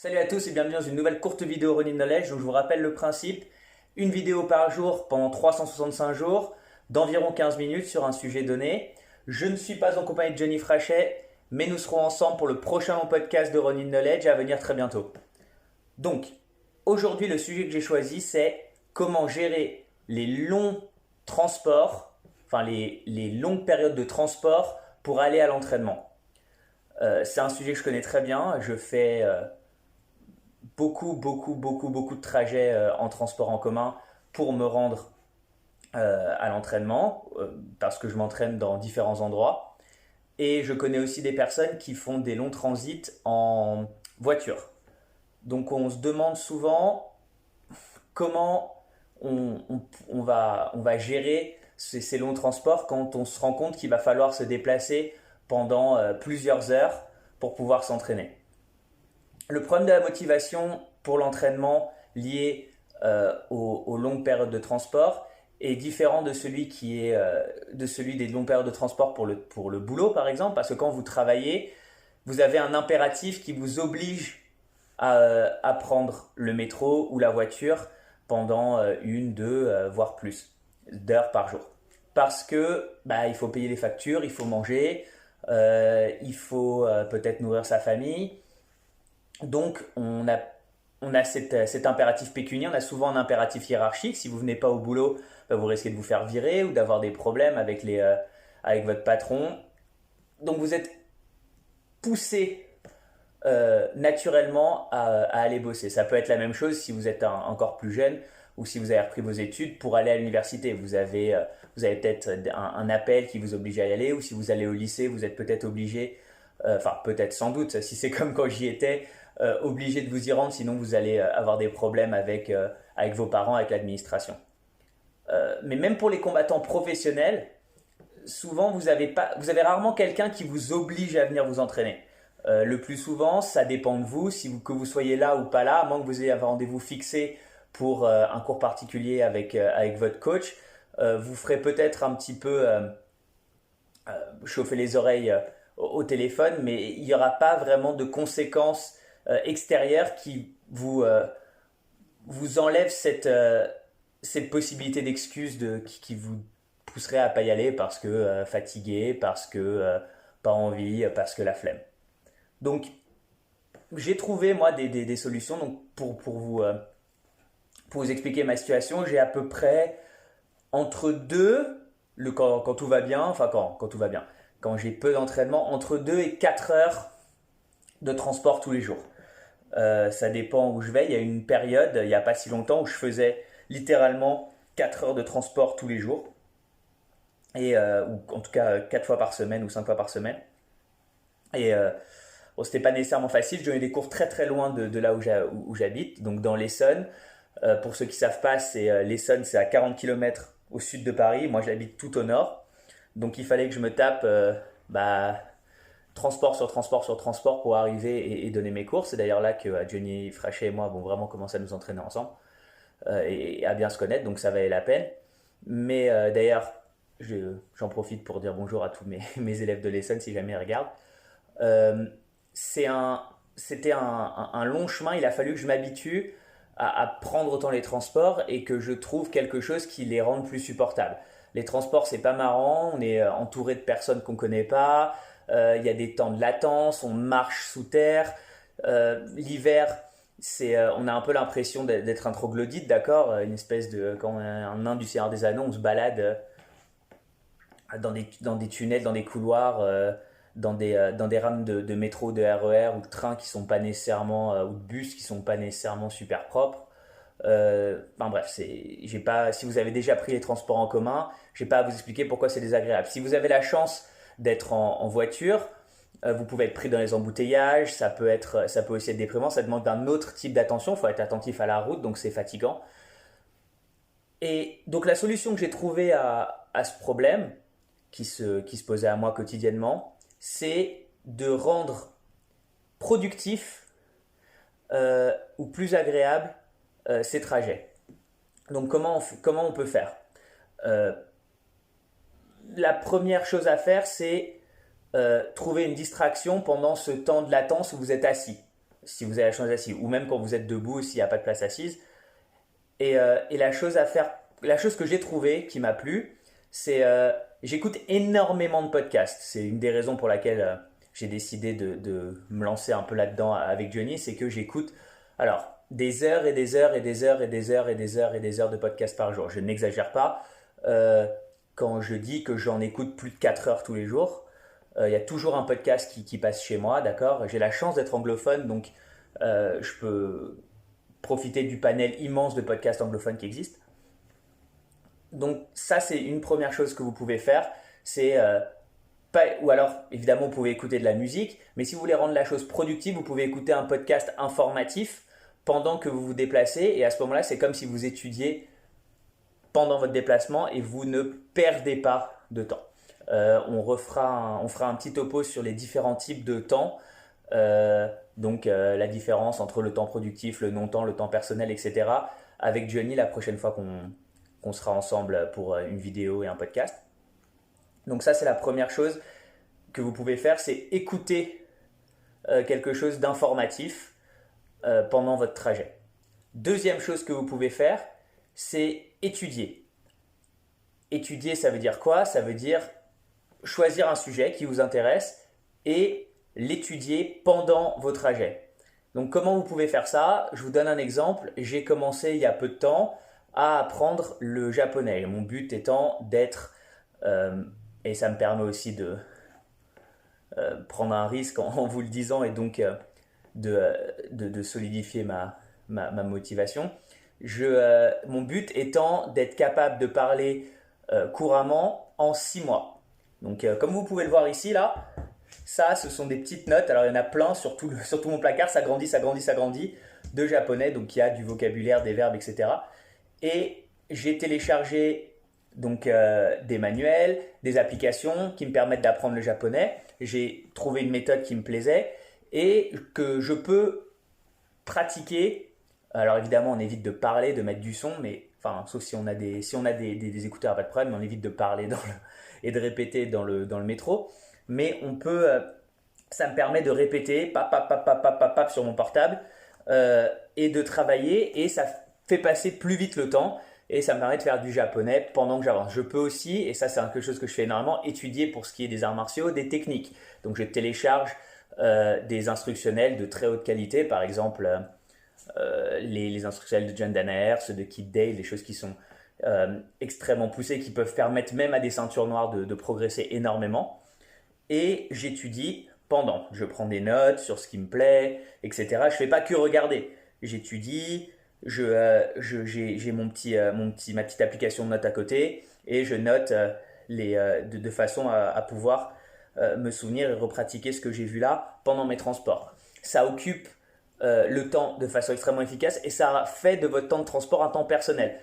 Salut à tous et bienvenue dans une nouvelle courte vidéo Running Knowledge où je vous rappelle le principe, une vidéo par jour pendant 365 jours d'environ 15 minutes sur un sujet donné. Je ne suis pas en compagnie de Johnny Frachet, mais nous serons ensemble pour le prochain podcast de Running Knowledge à venir très bientôt. Donc, aujourd'hui le sujet que j'ai choisi c'est comment gérer les longs transports, enfin les longues périodes de transport pour aller à l'entraînement. C'est un sujet que je connais très bien, je fais beaucoup de trajets en transport en commun pour me rendre à l'entraînement parce que je m'entraîne dans différents endroits. Et je connais aussi des personnes qui font des longs transits en voiture. Donc on se demande souvent comment on va gérer ces longs transports quand on se rend compte qu'il va falloir se déplacer pendant plusieurs heures pour pouvoir s'entraîner. Le problème de la motivation pour l'entraînement lié aux longues périodes de transport est différent de celui des longues périodes de transport pour le boulot par exemple, parce que quand vous travaillez, vous avez un impératif qui vous oblige à prendre le métro ou la voiture pendant une, deux, voire plus d'heures par jour. Parce que il faut payer les factures, il faut manger, il faut peut-être nourrir sa famille. Donc, on a cet impératif pécuniaire, on a souvent un impératif hiérarchique. Si vous venez pas au boulot, vous risquez de vous faire virer ou d'avoir des problèmes avec votre patron. Donc, vous êtes poussé naturellement à aller bosser. Ça peut être la même chose si vous êtes encore plus jeune ou si vous avez repris vos études pour aller à l'université. Vous avez peut-être un appel qui vous oblige à y aller, ou si vous allez au lycée, vous êtes peut-être obligé, enfin peut-être sans doute, si c'est comme quand j'y étais, obligé de vous y rendre, sinon vous allez avoir des problèmes avec vos parents, avec l'administration. Mais même pour les combattants professionnels, souvent vous avez rarement quelqu'un qui vous oblige à venir vous entraîner. Le plus souvent, ça dépend de vous, que vous soyez là ou pas là, à moins que vous ayez un rendez-vous fixé pour un cours particulier avec votre coach. Vous ferez peut-être un petit peu chauffer les oreilles au téléphone, mais il n'y aura pas vraiment de conséquences extérieures qui vous enlèvent cette possibilité d'excuse qui vous pousserait à pas y aller parce que fatigué, parce que pas envie, parce que la flemme. Donc, j'ai trouvé moi des solutions. Donc, pour vous expliquer ma situation, j'ai à peu près entre deux, quand tout va bien, enfin quand tout va bien, quand j'ai peu d'entraînement, entre 2 et 4 heures de transport tous les jours. Ça dépend où je vais. Il y a une période, il n'y a pas si longtemps, où je faisais littéralement 4 heures de transport tous les jours. Ou en tout cas 4 fois par semaine ou 5 fois par semaine. Et bon, c'était pas nécessairement facile. Je donnais des cours très très loin de là où j'habite, donc dans l'Essonne. Pour ceux qui ne savent pas, l'Essonne, c'est à 40 km au sud de Paris. Moi, j'habite tout au nord. Donc, il fallait que je me tape transport sur transport sur transport pour arriver et donner mes cours. C'est d'ailleurs là que Johnny Frachet et moi avons vraiment commencé à nous entraîner ensemble et à bien se connaître. Donc, ça valait la peine. Mais d'ailleurs, j'en profite pour dire bonjour à tous mes élèves de l'Essonne si jamais ils regardent. Euh, C'était un long chemin. Il a fallu que je m'habitue à prendre autant les transports et que je trouve quelque chose qui les rende plus supportables. Les transports, c'est pas marrant, on est entouré de personnes qu'on connaît pas, il y a des temps de latence, on marche sous terre. L'hiver, on a un peu l'impression d'être un troglodyte, d'accord. Une espèce de. Quand on est un nain du Seigneur des Anneaux, on se balade dans des tunnels, dans des couloirs, dans des rames de métro, de RER ou de train qui sont pas nécessairement, ou de bus qui sont pas nécessairement super propres. Enfin bref, j'ai pas, si vous avez déjà pris les transports en commun, j'ai pas à vous expliquer pourquoi c'est désagréable. Si vous avez la chance d'être en voiture, vous pouvez être pris dans les embouteillages, ça peut aussi être déprimant, ça demande un autre type d'attention, il faut être attentif à la route, donc c'est fatigant. Et donc la solution que j'ai trouvée à ce problème, qui se posait à moi quotidiennement, c'est de rendre productif ou plus agréable ces trajets. Donc comment on peut faire? euh, La première chose à faire, c'est trouver une distraction pendant ce temps de latence où vous êtes assis. si vous avez la chance d'être assis, ou même quand vous êtes debout s'il n'y a pas de place assise. Et la chose à faire, la chose que j'ai trouvée qui m'a plu, c'est j'écoute énormément de podcasts. C'est une des raisons pour laquelle j'ai décidé de me lancer un peu là-dedans avec Johnny, c'est que j'écoute alors des heures et des heures et des heures et des heures et des heures et des heures de podcasts par jour. Je n'exagère pas euh, quand je dis que j'en écoute plus de 4 heures tous les jours. Il y a toujours un podcast qui passe chez moi, d'accord? J'ai la chance d'être anglophone, donc je peux profiter du panel immense de podcasts anglophones qui existent. Donc ça, c'est une première chose que vous pouvez faire. C'est pas, ou alors, évidemment, vous pouvez écouter de la musique, mais si vous voulez rendre la chose productive, vous pouvez écouter un podcast informatif pendant que vous vous déplacez. Et à ce moment-là, c'est comme si vous étudiez pendant votre déplacement et vous ne perdez pas de temps. On fera un petit topo sur les différents types de temps. La différence entre le temps productif, le non-temps, le temps personnel, etc. avec Johnny la prochaine fois qu'on sera ensemble pour une vidéo et un podcast. Donc ça, c'est la première chose que vous pouvez faire, c'est écouter quelque chose d'informatif pendant votre trajet. Deuxième chose que vous pouvez faire, c'est étudier. Étudier, ça veut dire quoi? Ça veut dire choisir un sujet qui vous intéresse et l'étudier pendant vos trajets. Donc comment vous pouvez faire ça? Je vous donne un exemple. J'ai commencé il y a peu de temps à apprendre le japonais. Mon but étant d'être, et ça me permet aussi de prendre un risque en vous le disant et donc de solidifier ma motivation. Mon but étant d'être capable de parler couramment en 6 mois. Donc comme vous pouvez le voir ici là, ça ce sont des petites notes, alors il y en a plein sur tout mon placard, ça grandit, ça grandit, ça grandit, de japonais, donc il y a du vocabulaire, des verbes, etc. Et j'ai téléchargé donc des manuels, des applications qui me permettent d'apprendre le japonais. J'ai trouvé une méthode qui me plaisait et que je peux pratiquer. Alors évidemment, on évite de parler, de mettre du son, mais enfin, sauf si on a des écouteurs, pas de problème, mais on évite de parler et de répéter dans le métro. Mais on peut, ça me permet de répéter pap sur mon portable et de travailler et ça fait passer plus vite le temps et ça me permet de faire du japonais pendant que j'avance. Je peux aussi, et ça c'est quelque chose que je fais énormément, étudier pour ce qui est des arts martiaux, des techniques. Donc je télécharge des instructionnels de très haute qualité, par exemple les instructionnels de John Danaher, ceux de Kid Dale, des choses qui sont extrêmement poussées, qui peuvent permettre même à des ceintures noires de progresser énormément. Et j'étudie pendant. Je prends des notes sur ce qui me plaît, etc. Je ne fais pas que regarder. J'étudie, j'ai ma petite application de notes à côté et je note de façon à pouvoir me souvenir et repratiquer ce que j'ai vu là pendant mes transports. Ça occupe le temps de façon extrêmement efficace et ça fait de votre temps de transport un temps personnel.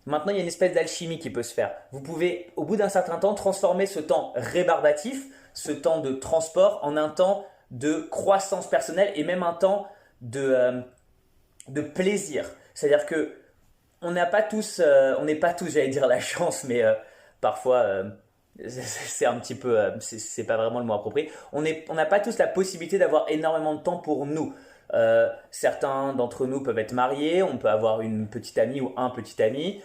Maintenant, il y a une espèce d'alchimie qui peut se faire. Vous pouvez, au bout d'un certain temps, transformer ce temps rébarbatif, ce temps de transport, en un temps de croissance personnelle et même un temps de plaisir. C'est-à-dire que on n'est pas tous, j'allais dire la chance, mais parfois c'est un petit peu, c'est pas vraiment le mot approprié. On n'a pas tous la possibilité d'avoir énormément de temps pour nous. Certains d'entre nous peuvent être mariés, on peut avoir une petite amie ou un petit ami,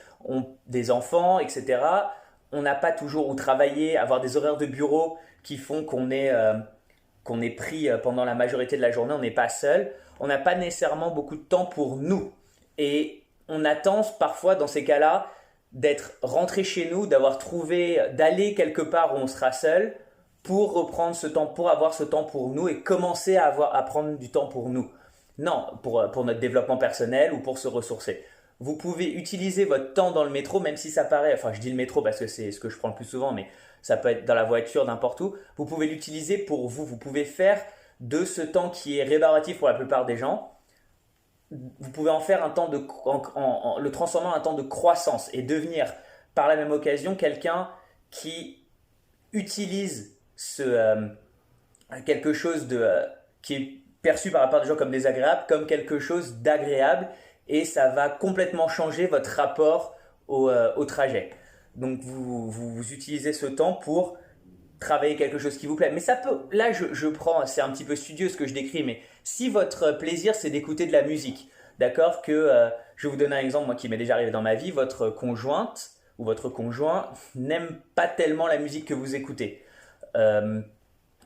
des enfants, etc. On n'a pas toujours où travailler, avoir des horaires de bureau qui font qu'on est pris pendant la majorité de la journée, on n'est pas seul. On n'a pas nécessairement beaucoup de temps pour nous. Et on attend parfois dans ces cas-là d'être rentré chez nous, d'aller quelque part où on sera seul pour reprendre ce temps, pour avoir ce temps pour nous et commencer à prendre du temps pour nous. Non, pour notre développement personnel ou pour se ressourcer. Vous pouvez utiliser votre temps dans le métro, même si ça paraît, enfin je dis le métro parce que c'est ce que je prends le plus souvent, mais ça peut être dans la voiture, n'importe où. Vous pouvez l'utiliser pour vous. Vous pouvez faire de ce temps qui est rébarbatif pour la plupart des gens, vous pouvez en faire le transformer en un temps de croissance et devenir par la même occasion quelqu'un qui utilise quelque chose qui est perçu par la part des gens comme désagréable, comme quelque chose d'agréable et ça va complètement changer votre rapport au trajet. Donc vous utilisez ce temps pour travailler quelque chose qui vous plaît. Mais ça peut, là je prends, c'est un petit peu studieux ce que je décris, mais si votre plaisir c'est d'écouter de la musique, d'accord, je vais vous donner un exemple, moi qui m'est déjà arrivé dans ma vie, votre conjointe ou votre conjoint n'aime pas tellement la musique que vous écoutez. Euh,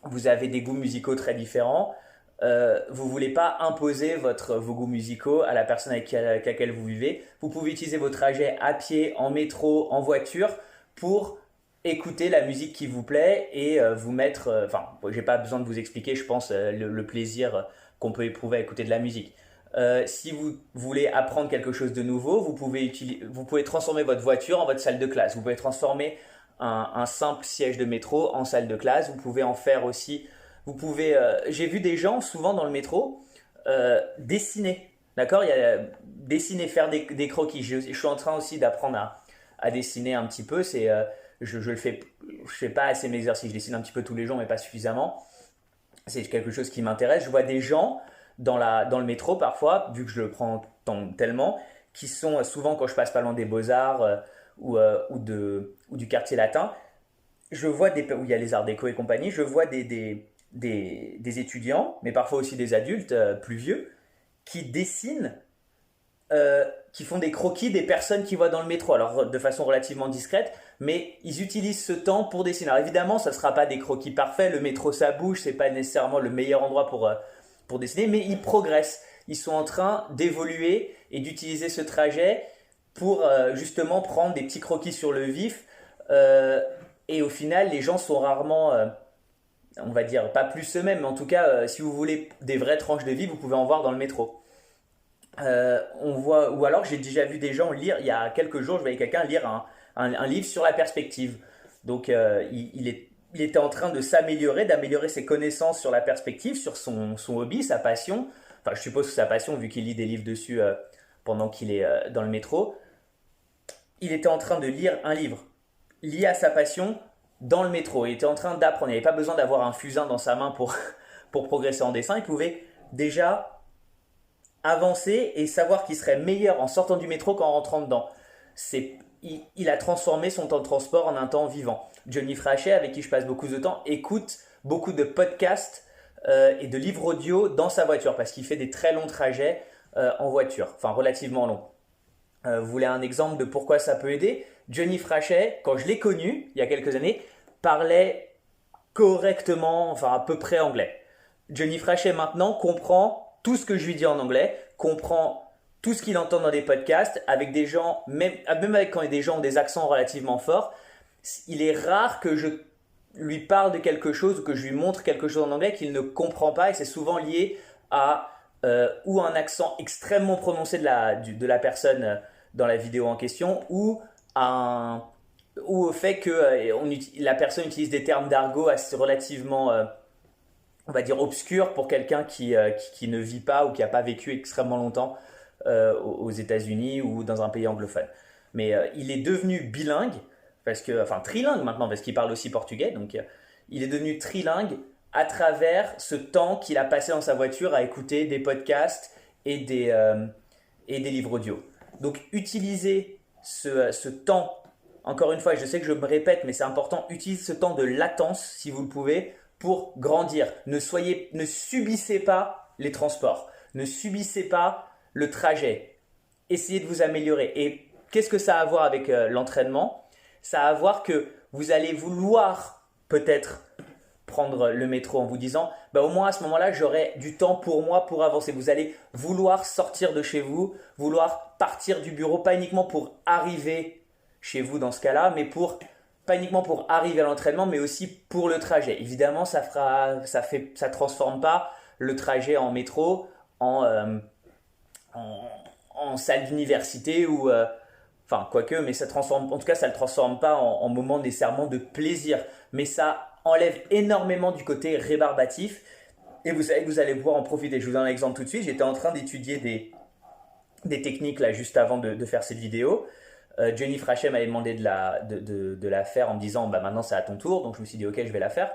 vous avez des goûts musicaux très différents. Vous ne voulez pas imposer vos goûts musicaux à la personne avec laquelle vous vivez. Vous pouvez utiliser vos trajets à pied, en métro, en voiture pour écouter la musique qui vous plaît et vous mettre. Enfin, j'ai pas besoin de vous expliquer, je pense, le plaisir qu'on peut éprouver à écouter de la musique. Si vous voulez apprendre quelque chose de nouveau, vous pouvez transformer votre voiture en votre salle de classe. Vous pouvez transformer un simple siège de métro en salle de classe. Vous pouvez en faire aussi. J'ai vu des gens souvent dans le métro dessiner. D'accord. Il y a dessiner, faire des croquis. Je suis en train aussi d'apprendre à dessiner un petit peu. Je le fais. Je fais pas assez mes exercices. Je dessine un petit peu tous les jours, mais pas suffisamment. C'est quelque chose qui m'intéresse. Je vois des gens dans le métro parfois, vu que je le prends tellement, qui sont souvent quand je passe pas loin des Beaux-Arts ou du quartier latin, je vois où il y a les arts déco et compagnie, je vois des étudiants, mais parfois aussi des adultes plus vieux, qui dessinent, qui font des croquis des personnes qu'ils voient dans le métro, alors de façon relativement discrète, mais ils utilisent ce temps pour dessiner. Alors évidemment, ça ne sera pas des croquis parfaits, le métro ça bouge, c'est pas nécessairement le meilleur endroit pour dessiner, mais ils progressent. Ils sont en train d'évoluer et d'utiliser ce trajet pour justement prendre des petits croquis sur le vif. Et au final, les gens sont rarement, on va dire, pas plus eux-mêmes, mais en tout cas, si vous voulez des vraies tranches de vie, vous pouvez en voir dans le métro. Ou alors j'ai déjà vu des gens lire, il y a quelques jours, je voyais quelqu'un lire un livre sur la perspective. Donc il était en train de s'améliorer, d'améliorer ses connaissances sur la perspective, sur son hobby, sa passion. Enfin, je suppose que sa passion, vu qu'il lit des livres dessus pendant qu'il est dans le métro. Il était en train de lire un livre lié à sa passion dans le métro. Il était en train d'apprendre. Il n'avait pas besoin d'avoir un fusain dans sa main pour progresser en dessin. Il pouvait déjà avancer et savoir qu'il serait meilleur en sortant du métro qu'en rentrant dedans. Il a transformé son temps de transport en un temps vivant. Johnny Frachet, avec qui je passe beaucoup de temps, écoute beaucoup de podcasts et de livres audio dans sa voiture parce qu'il fait des très longs trajets en voiture, enfin relativement longs. Vous voulez un exemple de pourquoi ça peut aider? Johnny Frachet, quand je l'ai connu il y a quelques années, parlait correctement, enfin à peu près anglais. Johnny Frachet maintenant comprend tout ce que je lui dis en anglais, comprend tout ce qu'il entend dans des podcasts avec des gens, même avec quand des gens ont des accents relativement forts. Il est rare que je lui parle de quelque chose ou que je lui montre quelque chose en anglais qu'il ne comprend pas et c'est souvent lié à ou un accent extrêmement prononcé de la personne dans la vidéo en question ou au fait que la personne utilise des termes d'argot assez relativement on va dire obscurs pour quelqu'un qui ne vit pas ou qui n'a pas vécu extrêmement longtemps aux États-Unis ou dans un pays anglophone. Mais il est devenu bilingue, enfin trilingue maintenant, parce qu'il parle aussi portugais. Donc il est devenu trilingue à travers ce temps qu'il a passé dans sa voiture à écouter des podcasts et des livres audio. Donc utilisez ce temps, encore une fois, je sais que je me répète, mais c'est important, utilisez ce temps de latence, si vous le pouvez, pour grandir. Ne subissez pas les transports, ne subissez pas le trajet. Essayez de vous améliorer. Et qu'est-ce que ça a à voir avec l'entraînement? Ça a à voir que vous allez vouloir peut-être prendre le métro en vous disant au moins à ce moment-là j'aurai du temps pour moi pour avancer. Vous allez vouloir sortir de chez vous, vouloir partir du bureau, pas uniquement pour arriver chez vous dans ce cas-là, mais pas uniquement pour arriver à l'entraînement, mais aussi pour le trajet. Évidemment, ça transforme pas le trajet en métro en salle d'université ou enfin quoique, mais ça transforme, en tout cas ça le transforme pas en moment nécessairement de plaisir, mais ça enlève énormément du côté rébarbatif et vous savez que vous allez pouvoir en profiter. Je vous donne un exemple tout de suite. J'étais en train d'étudier des techniques là juste avant de faire cette vidéo. Johnny Frachet m'avait demandé de la faire en me disant maintenant c'est à ton tour, donc je me suis dit ok, je vais la faire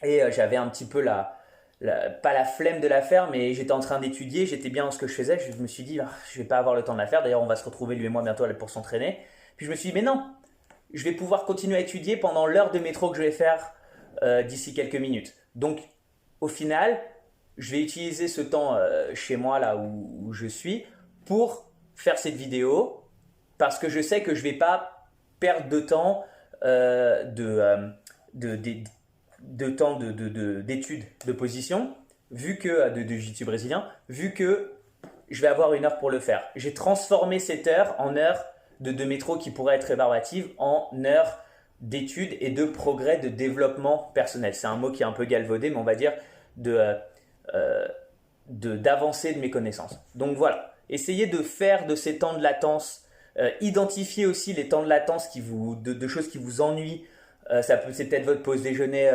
et j'avais un petit peu pas la flemme de la faire, mais j'étais en train d'étudier, j'étais bien dans ce que je faisais, je me suis dit je vais pas avoir le temps de la faire. D'ailleurs on va se retrouver lui et moi bientôt pour s'entraîner. Puis je me suis dit mais non, je vais pouvoir continuer à étudier pendant l'heure de métro que je vais faire d'ici quelques minutes. Donc, au final, je vais utiliser ce temps chez moi, là où je suis, pour faire cette vidéo, parce que je sais que je ne vais pas perdre de temps d'études de position, vu que de jiu-jitsu brésilien, vu que je vais avoir une heure pour le faire. J'ai transformé cette heure en heure de métro qui pourrait être rébarbative en heure d'études et de progrès, de développement personnel. C'est un mot qui est un peu galvaudé, mais on va dire d'avancer de mes connaissances. Donc voilà, essayez de faire de ces temps de latence, identifiez aussi les temps de latence de choses qui vous ennuient. C'est peut-être votre pause déjeuner,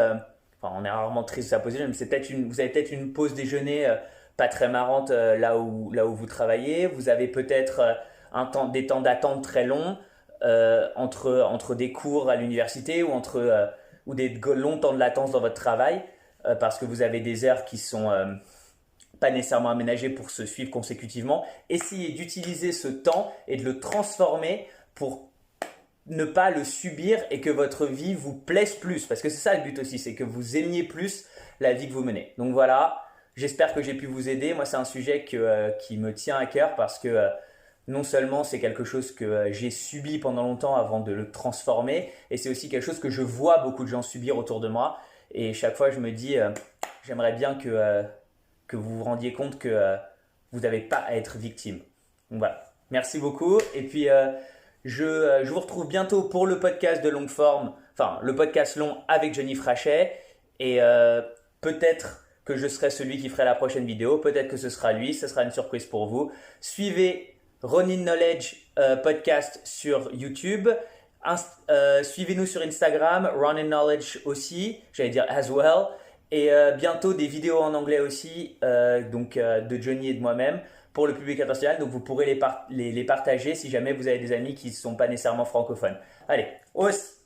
enfin on est rarement triste de sa pause déjeuner, mais vous avez peut-être une pause déjeuner pas très marrante là où vous travaillez. Vous avez peut-être des temps d'attente très longs entre des cours à l'université ou des longs temps de latence dans votre travail parce que vous avez des heures qui sont pas nécessairement aménagées pour se suivre consécutivement. Essayez d'utiliser ce temps et de le transformer pour ne pas le subir et que votre vie vous plaise plus. Parce que c'est ça le but aussi, c'est que vous aimiez plus la vie que vous menez. Donc voilà, j'espère que j'ai pu vous aider. Moi, c'est un sujet qui me tient à cœur parce que non seulement c'est quelque chose que j'ai subi pendant longtemps avant de le transformer, et c'est aussi quelque chose que je vois beaucoup de gens subir autour de moi. Et chaque fois, je me dis, j'aimerais bien que vous vous rendiez compte que vous n'avez pas à être victime. Donc voilà, merci beaucoup. Et puis, je vous retrouve bientôt pour le podcast de longue forme, enfin le podcast long avec Johnny Frachet. Et peut-être que je serai celui qui ferait la prochaine vidéo, peut-être que ce sera lui, ce sera une surprise pour vous. Suivez Ronin Knowledge podcast sur YouTube. Suivez-nous sur Instagram, Ronin Knowledge aussi, j'allais dire as well. Et bientôt des vidéos en anglais aussi, de Johnny et de moi-même pour le public international. Donc vous pourrez les partager si jamais vous avez des amis qui ne sont pas nécessairement francophones. Allez, os!